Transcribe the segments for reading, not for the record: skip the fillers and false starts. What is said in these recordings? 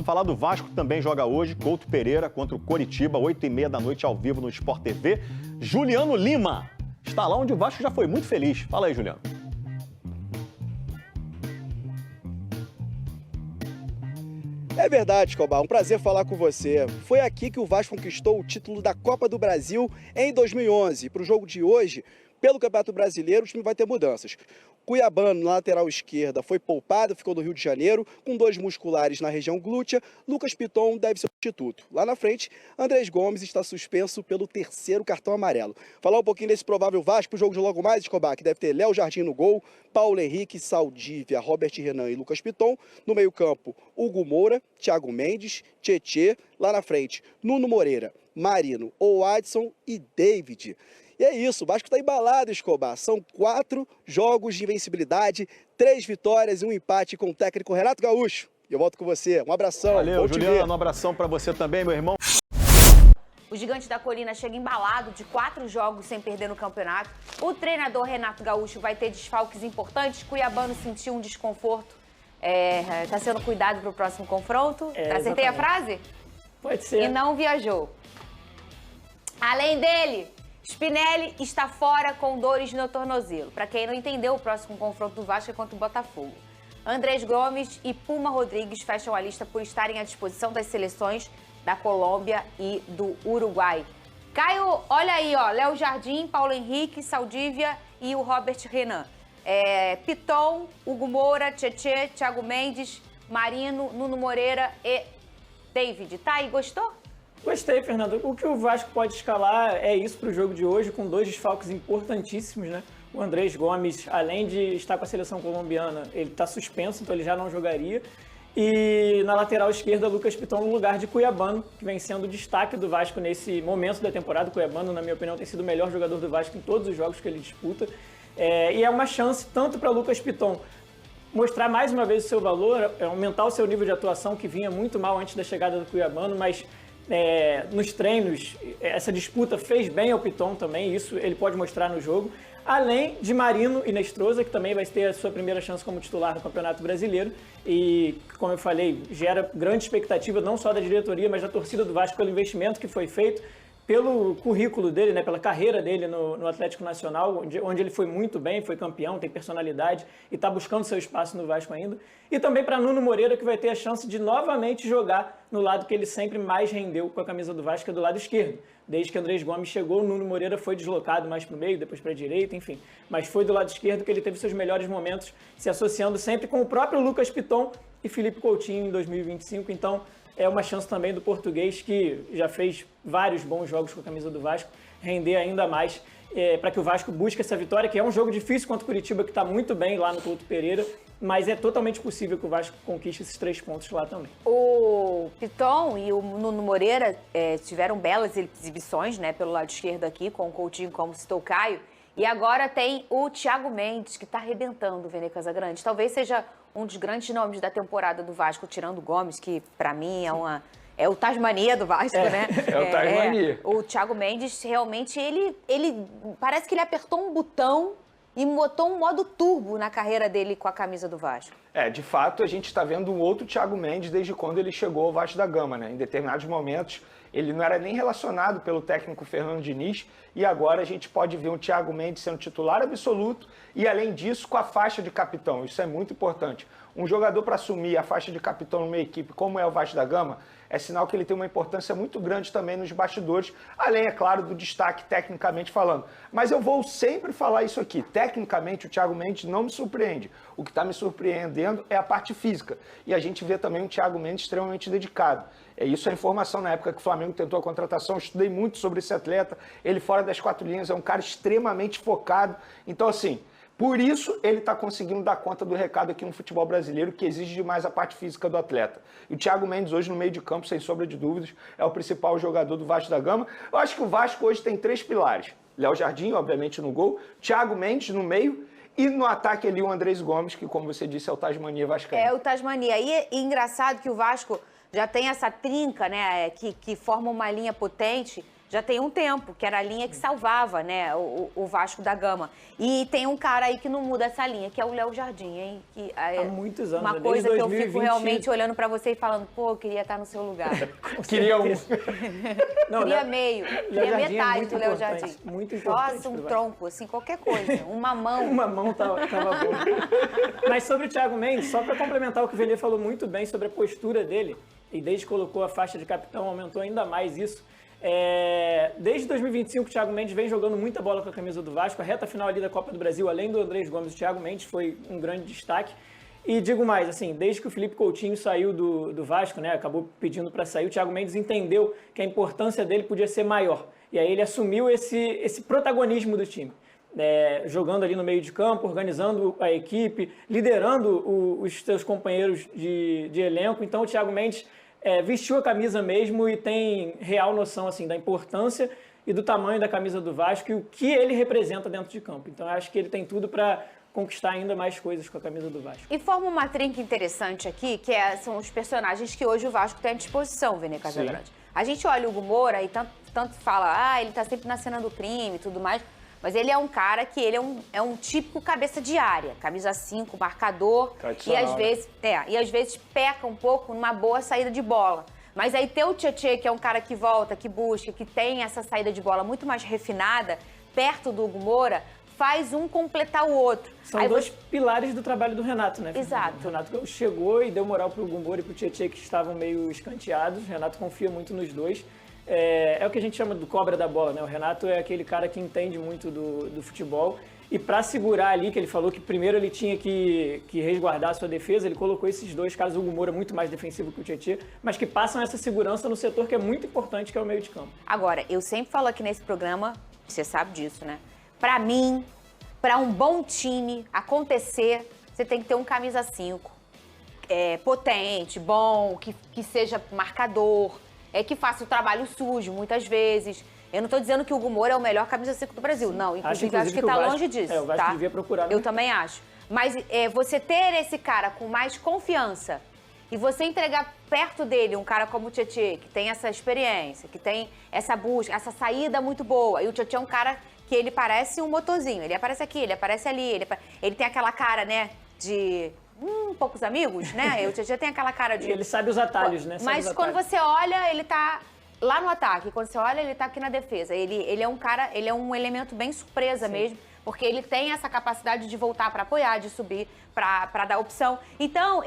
falar do Vasco, que também joga hoje. Couto Pereira contra o Coritiba, 8h30 da noite, ao vivo no Sport TV. Juliano Lima está lá onde o Vasco já foi muito feliz. Fala aí, Juliano. É verdade, Escobar. Um prazer falar com você. Foi aqui que o Vasco conquistou o título da Copa do Brasil em 2011. Para o jogo de hoje, pelo Campeonato Brasileiro, o time vai ter mudanças. Cuiabano, na lateral esquerda, foi poupado, ficou do Rio de Janeiro, com dores musculares na região glútea. Lucas Piton deve ser o substituto. Lá na frente, Andrés Gomes está suspenso pelo 3º cartão amarelo. Falar um pouquinho desse provável Vasco para o jogo de logo mais, Escobar, que deve ter Léo Jardim no gol, Paulo Henrique, Saldívia, Robert Renan e Lucas Piton. No meio-campo, Hugo Moura, Thiago Mendes, Tietê. Lá na frente, Nuno Moreira, Marino, Adson e David. E é isso, o Vasco está embalado, Escobar. São 4 jogos de invencibilidade, 3 vitórias e um empate com o técnico Renato Gaúcho. E eu volto com você. Um abração. Valeu, Juliano. Um abração para você também, meu irmão. O Gigante da Colina chega embalado de 4 jogos sem perder no campeonato. O treinador Renato Gaúcho vai ter desfalques importantes. Cuiabano sentiu um desconforto. Está sendo cuidado para o próximo confronto. Acertei a frase? Pode ser. E não viajou. Além dele, Spinelli está fora com dores no tornozelo. Para quem não entendeu, o próximo confronto do Vasco é contra o Botafogo. Andrés Gomes e Puma Rodrigues fecham a lista por estarem à disposição das seleções da Colômbia e do Uruguai. Caio, olha aí, ó, Léo Jardim, Paulo Henrique, Saldívia e o Robert Renan. Piton, Hugo Moura, Tietê, Thiago Mendes, Marino, Nuno Moreira e David. Tá aí, gostou? Gostei, Fernando. O que o Vasco pode escalar é isso para o jogo de hoje, com 2 desfalques importantíssimos, né? O Andrés Gomes, além de estar com a seleção colombiana, ele está suspenso, então ele já não jogaria. E na lateral esquerda, Lucas Piton no lugar de Cuiabano, que vem sendo o destaque do Vasco nesse momento da temporada. Cuiabano, na minha opinião, tem sido o melhor jogador do Vasco em todos os jogos que ele disputa. E é uma chance tanto para Lucas Piton mostrar mais uma vez o seu valor, aumentar o seu nível de atuação, que vinha muito mal antes da chegada do Cuiabano, mas nos treinos essa disputa fez bem ao Piton também, isso ele pode mostrar no jogo. Além de Marino e Inestrosa, que também vai ter a sua primeira chance como titular no Campeonato Brasileiro. E, como eu falei, gera grande expectativa não só da diretoria, mas da torcida do Vasco pelo investimento que foi feito, pelo currículo dele, né, pela carreira dele no Atlético Nacional, onde ele foi muito bem, foi campeão, tem personalidade e está buscando seu espaço no Vasco ainda. E também para Nuno Moreira, que vai ter a chance de novamente jogar no lado que ele sempre mais rendeu com a camisa do Vasco, que é do lado esquerdo. Desde que Andrés Gomes chegou, o Nuno Moreira foi deslocado mais para o meio, depois para a direita, enfim. Mas foi do lado esquerdo que ele teve seus melhores momentos, se associando sempre com o próprio Lucas Piton e Felipe Coutinho em 2025. Então, é uma chance também do português, que já fez vários bons jogos com a camisa do Vasco, render ainda mais para que o Vasco busque essa vitória, que é um jogo difícil contra o Curitiba, que está muito bem lá no Couto Pereira, mas é totalmente possível que o Vasco conquiste esses 3 pontos lá também. O Piton e o Nuno Moreira tiveram belas exibições, né, pelo lado esquerdo aqui, com o Coutinho, como citou o Caio. E agora tem o Thiago Mendes, que está arrebentando o Vene Casagrande. Talvez seja um dos grandes nomes da temporada do Vasco, tirando o Gomes, que para mim é o Tasmania do Vasco, né? É o Tasmania. O Thiago Mendes, realmente, ele parece que ele apertou um botão e botou um modo turbo na carreira dele com a camisa do Vasco. De fato, a gente está vendo um outro Thiago Mendes desde quando ele chegou ao Vasco da Gama, né? Em determinados momentos, ele não era nem relacionado pelo técnico Fernando Diniz, e agora a gente pode ver um Thiago Mendes sendo titular absoluto e, além disso, com a faixa de capitão. Isso é muito importante. Um jogador para assumir a faixa de capitão numa equipe como é o Vasco da Gama, é sinal que ele tem uma importância muito grande também nos bastidores, além, é claro, do destaque tecnicamente falando. Mas eu vou sempre falar isso aqui. Tecnicamente, o Thiago Mendes não me surpreende. O que está me surpreendendo é a parte física. E a gente vê também um Thiago Mendes extremamente dedicado. Isso é informação na época que o Flamengo tentou a contratação. Eu estudei muito sobre esse atleta. Ele, fora das 4 linhas, é um cara extremamente focado. Então, assim, por isso ele está conseguindo dar conta do recado aqui no futebol brasileiro, que exige demais a parte física do atleta. E o Thiago Mendes hoje no meio de campo, sem sombra de dúvidas, é o principal jogador do Vasco da Gama. Eu acho que o Vasco hoje tem 3 pilares. Léo Jardim, obviamente, no gol. Thiago Mendes no meio. E no ataque ali o Andrés Gomes, que, como você disse, é o Tasmania vascaíno. É o Tasmania. E engraçado que o Vasco já tem essa trinca, né, que forma uma linha potente. já tem um tempo, que era a linha que salvava, né, o Vasco da Gama. E tem um cara aí que não muda essa linha, que é o Léo Jardim, hein? Que, Há muitos anos, uma coisa que eu 2020... fico realmente olhando pra você e falando, pô, eu queria estar no seu lugar. Queria um. Não, Queria meio, queria Jardim é metade muito do Léo importante, Jardim. muito importante Nossa, um pro Vasco. tronco, assim, qualquer coisa, uma mão. Uma mão tava bom. Mas sobre o Thiago Mendes, só para complementar o que o Vene falou muito bem sobre a postura dele, e desde que colocou a faixa de capitão aumentou ainda mais isso. Desde 2025 o Thiago Mendes vem jogando muita bola com a camisa do Vasco. A reta final ali da Copa do Brasil, além do Andrés Gomes, o Thiago Mendes foi um grande destaque. E digo mais, assim, desde que o Felipe Coutinho saiu do Vasco, né, acabou pedindo para sair, o Thiago Mendes entendeu que a importância dele podia ser maior. E aí ele assumiu esse protagonismo do time. Jogando ali no meio de campo, organizando a equipe, liderando os seus companheiros de elenco. Então o Thiago Mendes vestiu a camisa mesmo e tem real noção assim, da importância e do tamanho da camisa do Vasco e o que ele representa dentro de campo. Então eu acho que ele tem tudo para conquistar ainda mais coisas com a camisa do Vasco. E forma uma trinca interessante aqui, que são os personagens que hoje o Vasco tem à disposição, Vene Casagrande. A gente olha o Hugo Moura e tanto fala, ele tá sempre na cena do crime e tudo mais, mas ele é um cara que ele é um típico cabeça de área, camisa 5, marcador, e às vezes peca um pouco numa boa saída de bola. Mas aí ter o Tietê, que é um cara que volta, que busca, que tem essa saída de bola muito mais refinada, perto do Hugo Moura, faz um completar o outro. São dois pilares do trabalho do Renato, né? Exato. O Renato chegou e deu moral pro Hugo Moura e pro Tietê, que estavam meio escanteados. O Renato confia muito nos dois. É o que a gente chama do cobra da bola, né? O Renato é aquele cara que entende muito do futebol. E para segurar ali, que ele falou que primeiro ele tinha que resguardar a sua defesa, ele colocou esses dois caras, o Hugo Moura muito mais defensivo que o Tietê, mas que passam essa segurança no setor que é muito importante, que é o meio de campo. Agora, eu sempre falo aqui nesse programa, você sabe disso, né? Pra mim, pra um bom time acontecer, você tem que ter um camisa 5. Potente, bom, que seja marcador, que faça o trabalho sujo muitas vezes. Eu não tô dizendo que o Hugo Moura é o melhor camisa 5 do Brasil. Não, inclusive acho que tá longe disso. O Vasco devia procurar. Eu também acho. Mas você ter esse cara com mais confiança e você entregar perto dele um cara como o Tietê, que tem essa experiência, que tem essa busca, essa saída muito boa. E o Tietê é um cara que ele parece um motorzinho. Ele aparece aqui, ele aparece ali. Ele tem aquela cara, né, de... poucos amigos, né? O Tietê tem aquela cara de... Ele sabe os atalhos, né? Mas quando você olha, ele tá lá no ataque. Quando você olha, ele tá aqui na defesa. Ele é um cara, ele é um elemento bem surpresa mesmo, porque ele tem essa capacidade de voltar para apoiar, de subir para dar opção. Então,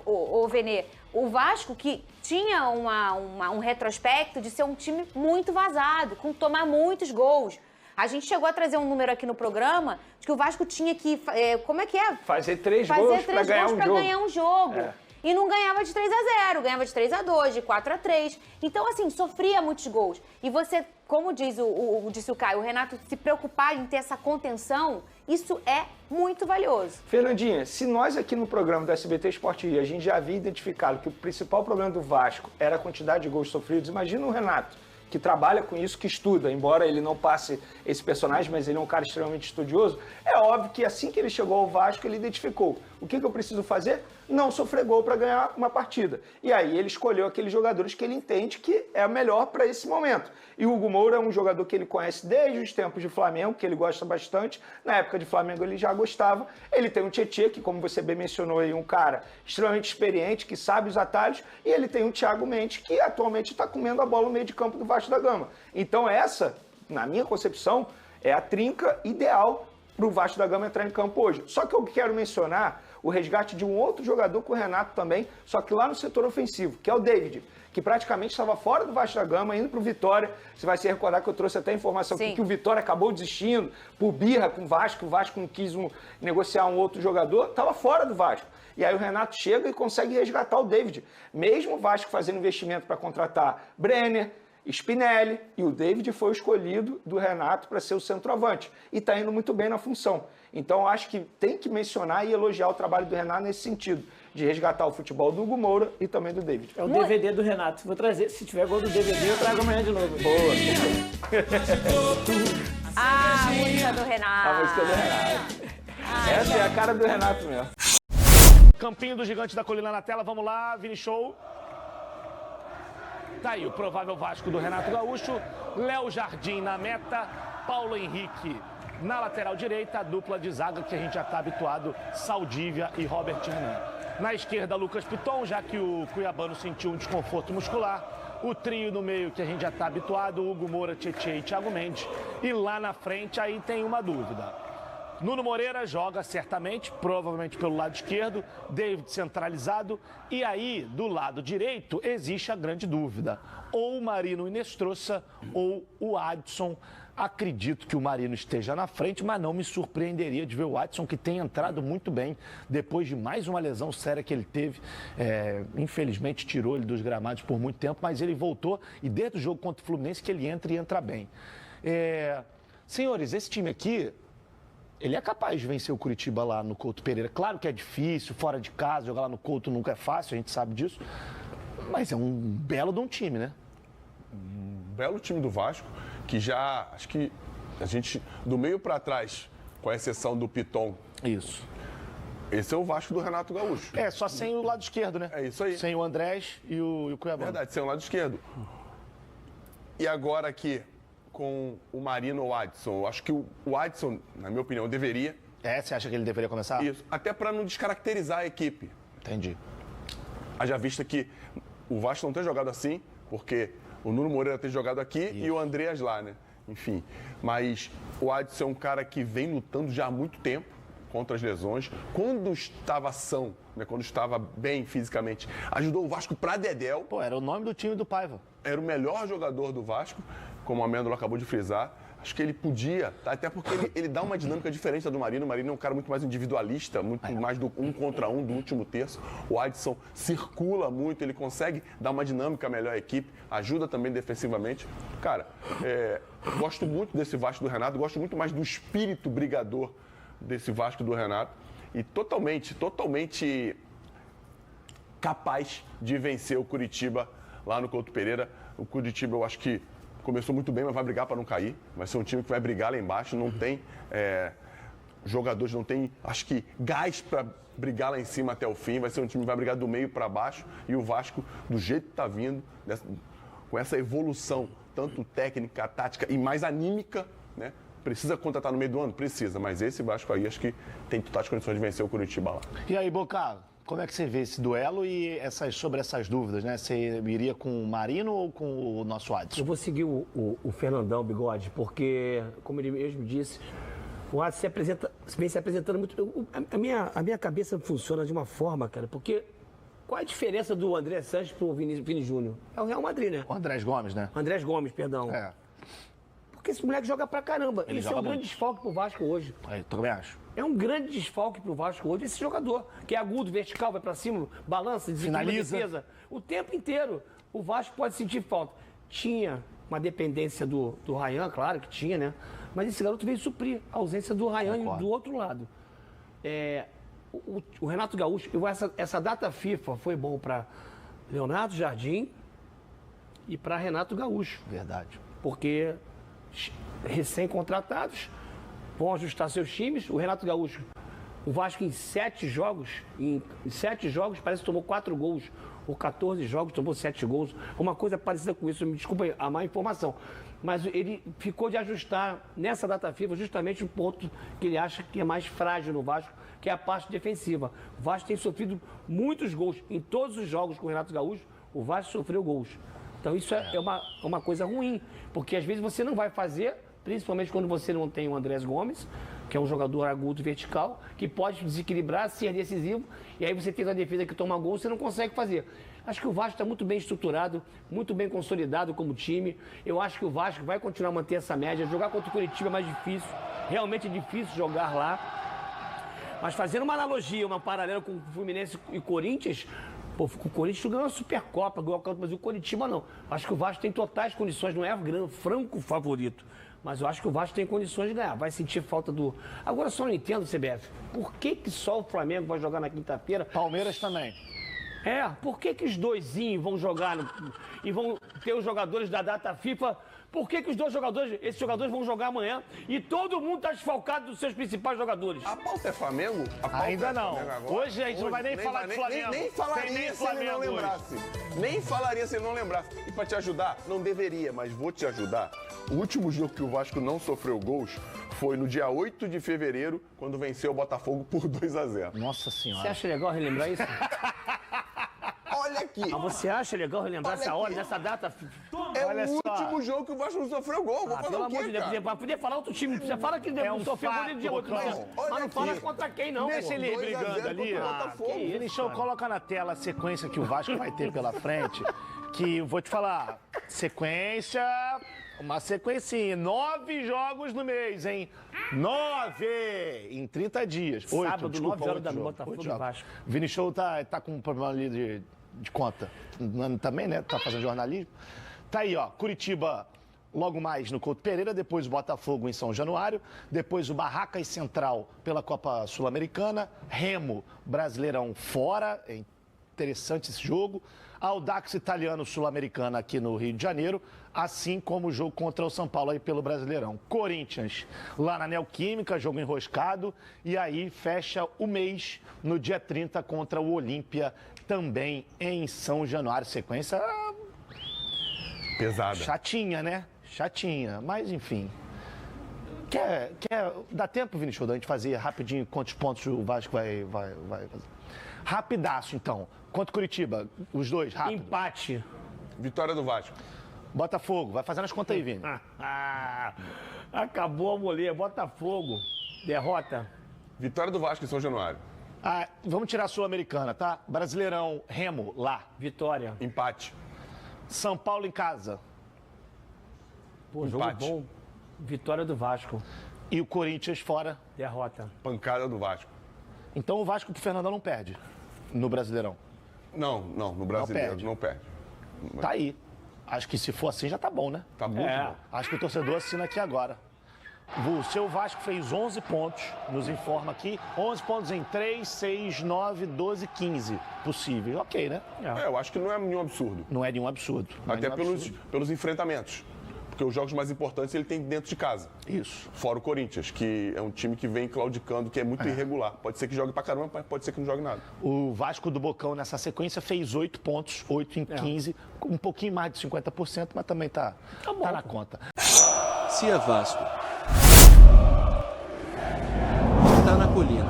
o Vene, o Vasco que tinha um retrospecto de ser um time muito vazado, com tomar muitos gols. A gente chegou a trazer um número aqui no programa de que o Vasco tinha que... como é que é? Fazer três gols para ganhar um jogo. E não ganhava de 3-0, ganhava de 3-2, de 4-3. Então, assim, sofria muitos gols. E você, como disse o Caio, o Renato se preocupar em ter essa contenção, isso é muito valioso. Fernandinha, se nós aqui no programa do SBT Sport Rio, a gente já havia identificado que o principal problema do Vasco era a quantidade de gols sofridos, imagina o Renato, que trabalha com isso, que estuda, embora ele não passe esse personagem, mas ele é um cara extremamente estudioso, é óbvio que assim que ele chegou ao Vasco, ele identificou o que eu preciso fazer? Não sofrer gol para ganhar uma partida. E aí ele escolheu aqueles jogadores que ele entende que é melhor para esse momento. E o Hugo Moura é um jogador que ele conhece desde os tempos de Flamengo, que ele gosta bastante. Na época de Flamengo ele já gostava. Ele tem um Tietê, que como você bem mencionou aí, um cara extremamente experiente, que sabe os atalhos. E ele tem o Thiago Mendes, que atualmente está comendo a bola no meio de campo do Vasco da Gama. Então essa, na minha concepção, é a trinca ideal para o Vasco da Gama entrar em campo hoje. Só que eu quero mencionar o resgate de um outro jogador com o Renato também, só que lá no setor ofensivo, que é o David, que praticamente estava fora do Vasco da Gama, indo para o Vitória. Você vai se recordar que eu trouxe até a informação que o Vitória acabou desistindo por birra com o Vasco não quis negociar um outro jogador, estava fora do Vasco. E aí o Renato chega e consegue resgatar o David. Mesmo o Vasco fazendo investimento para contratar Brenner, Spinelli, e o David foi o escolhido do Renato para ser o centroavante. E está indo muito bem na função. Então, acho que tem que mencionar e elogiar o trabalho do Renato nesse sentido, de resgatar o futebol do Hugo Moura e também do David. É o DVD do Renato. Vou trazer, se tiver gol do DVD, eu trago amanhã de novo. Boa! A música do Renato. A música do Renato. Essa é a cara do Renato mesmo. Campinho do Gigante da Colina na tela, vamos lá, Vini Show. Tá aí o provável Vasco do Renato Gaúcho, Léo Jardim na meta, Paulo Henrique na lateral direita, a dupla de zaga que a gente já está habituado, Saldívia e Robert Hernan. Na esquerda, Lucas Piton, já que o cuiabano sentiu um desconforto muscular. O trio no meio que a gente já está habituado, Hugo Moura, Tietê e Thiago Mendes. E lá na frente aí tem uma dúvida. Nuno Moreira joga certamente, provavelmente pelo lado esquerdo, David centralizado. E aí, do lado direito, existe a grande dúvida. Ou o Marino Inestrosa ou o Adson. Acredito que o Marino esteja na frente, mas não me surpreenderia de ver o Adson, que tem entrado muito bem depois de mais uma lesão séria que ele teve. Infelizmente, tirou ele dos gramados por muito tempo, mas ele voltou e desde o jogo contra o Fluminense que ele entra e entra bem. Senhores, esse time aqui, ele é capaz de vencer o Curitiba lá no Couto Pereira. Claro que é difícil, fora de casa, jogar lá no Couto nunca é fácil, a gente sabe disso. Mas é um belo de um time, né? Um belo time do Vasco, que já, acho que a gente, do meio para trás, com a exceção do Piton. Isso. Esse é o Vasco do Renato Gaúcho. Só sem o lado esquerdo, né? É isso aí. Sem o Andrés e o Cuiabá. Verdade, sem o lado esquerdo. E agora aqui, com o Marino ou o Adson, eu acho que o Adson, na minha opinião, deveria. Você acha que ele deveria começar? Isso, até para não descaracterizar a equipe. Entendi. Haja vista que o Vasco não tem jogado assim, porque o Nuno Moreira tem jogado aqui e o Andreas lá, né? Enfim, mas o Adson é um cara que vem lutando já há muito tempo contra as lesões. Quando estava são, né? Quando estava bem fisicamente, ajudou o Vasco pra dedéu. Era o nome do time do Paiva. Era o melhor jogador do Vasco, como o Amêndola acabou de frisar. Acho que ele podia, tá? Até porque ele dá uma dinâmica diferente da do Marino. O Marino é um cara muito mais individualista, muito mais do 1 contra 1 do último terço. O Adson circula muito, ele consegue dar uma dinâmica melhor à equipe, ajuda também defensivamente. Cara, gosto muito desse Vasco do Renato, gosto muito mais do espírito brigador desse Vasco do Renato e totalmente capaz de vencer o Curitiba lá no Couto Pereira. O Curitiba, eu acho que começou muito bem, mas vai brigar para não cair. Vai ser um time que vai brigar lá embaixo. Não tem jogadores, não tem, acho que, gás para brigar lá em cima até o fim. Vai ser um time que vai brigar do meio para baixo. E o Vasco, do jeito que está vindo, com essa evolução, tanto técnica, tática e mais anímica, né? Precisa contratar no meio do ano? Precisa. Mas esse Vasco aí, acho que tem totais condições de vencer o Curitiba lá. E aí, Boca, como é que você vê esse duelo e sobre essas dúvidas, né? Você iria com o Marino ou com o nosso Adson? Eu vou seguir o Fernandão, Bigode, porque, como ele mesmo disse, o Adson vem se apresentando muito. A minha cabeça funciona de uma forma, cara, porque qual é a diferença do André Sanches pro Vini Júnior? É o Real Madrid, né? O Andrés Gomes, né? Andrés Gomes, perdão. Porque esse moleque joga pra caramba. Ele é um grande desfalque pro Vasco hoje. Eu também acho. É um grande desfalque pro Vasco hoje esse jogador, que é agudo, vertical, vai pra cima, balança, desequilibra a defesa. O tempo inteiro. O Vasco pode sentir falta. Tinha uma dependência do Ryan, claro que tinha, né? Mas esse garoto veio suprir a ausência do Ryan do outro lado. O Renato Gaúcho, essa data FIFA foi bom para Leonardo Jardim e para Renato Gaúcho. Verdade. Porque recém-contratados vão ajustar seus times. O Renato Gaúcho, o Vasco em 7 jogos parece que tomou 4 gols, ou 14 jogos tomou 7 gols, uma coisa parecida com isso, me desculpa a má informação, mas ele ficou de ajustar nessa data FIFA justamente o ponto que ele acha que é mais frágil no Vasco, que é a parte defensiva. O Vasco tem sofrido muitos gols, em todos os jogos com o Renato Gaúcho, o Vasco sofreu gols. Então isso é uma coisa ruim, porque às vezes você não vai fazer, principalmente quando você não tem o Andrés Gomes, que é um jogador agudo vertical, que pode desequilibrar, ser decisivo, e aí você tem uma defesa que toma gol, você não consegue fazer. Acho que o Vasco está muito bem estruturado, muito bem consolidado como time. Eu acho que o Vasco vai continuar a manter essa média. Jogar contra o Curitiba é mais difícil, realmente é difícil jogar lá. Mas fazendo uma analogia, uma paralela com o Fluminense e Corinthians, o Corinthians ganhou a Supercopa, mas o Curitiba não. Acho que o Vasco tem totais condições, não é franco favorito. Mas eu acho que o Vasco tem condições de ganhar. Vai sentir falta do... Agora só não entendo, CBF. Por que só o Flamengo vai jogar na quinta-feira? Palmeiras também. Por que os doisinhos vão jogar e vão ter os jogadores da data FIFA. Por que os esses jogadores vão jogar amanhã e todo mundo está desfalcado dos seus principais jogadores? A pauta é Flamengo? A pauta Ainda é não. Flamengo agora? Hoje a gente não vai nem falar de Flamengo. Nem falaria se ele não lembrasse. Nem falaria se ele não lembrasse. E pra te ajudar, não deveria, mas vou te ajudar. O último jogo que o Vasco não sofreu gols foi no dia 8 de fevereiro, quando venceu o Botafogo por 2-0. Nossa Você Senhora. acha legal relembrar isso? Olha aqui. Mas você acha legal relembrar Olha essa hora, aqui. dessa data? É Olha o só. último jogo que o Vasco não sofreu gol. Vou fazer Pelo o amor quê, de Deus, cara? pra poder falar outro time. Você fala que É um sofreu gol fato, no dia 8, mas Bocão. não Olha fala aqui. contra quem, não. Deixa pô. ele 2 a 0 brigando ali. contra o Botafogo. que isso, Vinicius, cara. coloca na tela a sequência que o Vasco vai ter pela frente. Que eu vou te falar. Sequência. Uma sequencinha. 9 jogos no mês, hein? 9 em 30 dias. Sábado, 8, 9 horas da oito noite, jogos. Botafogo e Vasco. Vinicius tá com um problema ali de conta. Também, né? Tá fazendo jornalismo. Tá aí, ó. Curitiba logo mais no Couto Pereira, depois o Botafogo em São Januário, depois o Barracas Central pela Copa Sul-Americana, Remo, Brasileirão fora, é interessante esse jogo, Audax Italiano Sul-Americana aqui no Rio de Janeiro, assim como o jogo contra o São Paulo aí pelo Brasileirão. Corinthians lá na Neoquímica, jogo enroscado, e aí fecha o mês no dia 30 contra o Olímpia, também em São Januário. Sequência Pesada. chatinha, né? Chatinha, mas enfim. Dá tempo, Vinicius, da gente fazer rapidinho quantos pontos o Vasco vai fazer? Rapidaço, então. Quanto Curitiba? Os dois, rápido. Empate. Vitória do Vasco. Botafogo, vai fazendo as contas aí, Vini. Acabou a mulher. Botafogo. Derrota. Vitória do Vasco em São Januário. Ah, vamos tirar a Sul-Americana, tá? Brasileirão, Remo, lá. Vitória. Empate. São Paulo em casa. Pô, jogo Empate. bom. Vitória do Vasco. E o Corinthians fora. Derrota. Pancada do Vasco. Então o Vasco pro Fernandão não perde no Brasileirão. Não, no brasileiro perde. não perde. Tá aí. Acho que se for assim já tá bom, né? Tá muito bom. Acho que o torcedor assina aqui agora. O seu Vasco fez 11 pontos, nos informa aqui. 11 pontos em 3, 6, 9, 12, 15 possíveis. Ok, né? Eu acho que não é nenhum absurdo. Não é nenhum absurdo. Não é Até nenhum absurdo. pelos enfrentamentos. Porque os jogos mais importantes ele tem dentro de casa. Isso. Fora o Corinthians, que é um time que vem claudicando, que é muito irregular. Pode ser que jogue pra caramba, mas pode ser que não jogue nada. O Vasco do Bocão nessa sequência fez 8 pontos, 8 em 15, com um pouquinho mais de 50%, mas também tá na conta. Se é Vasco, tá na colina.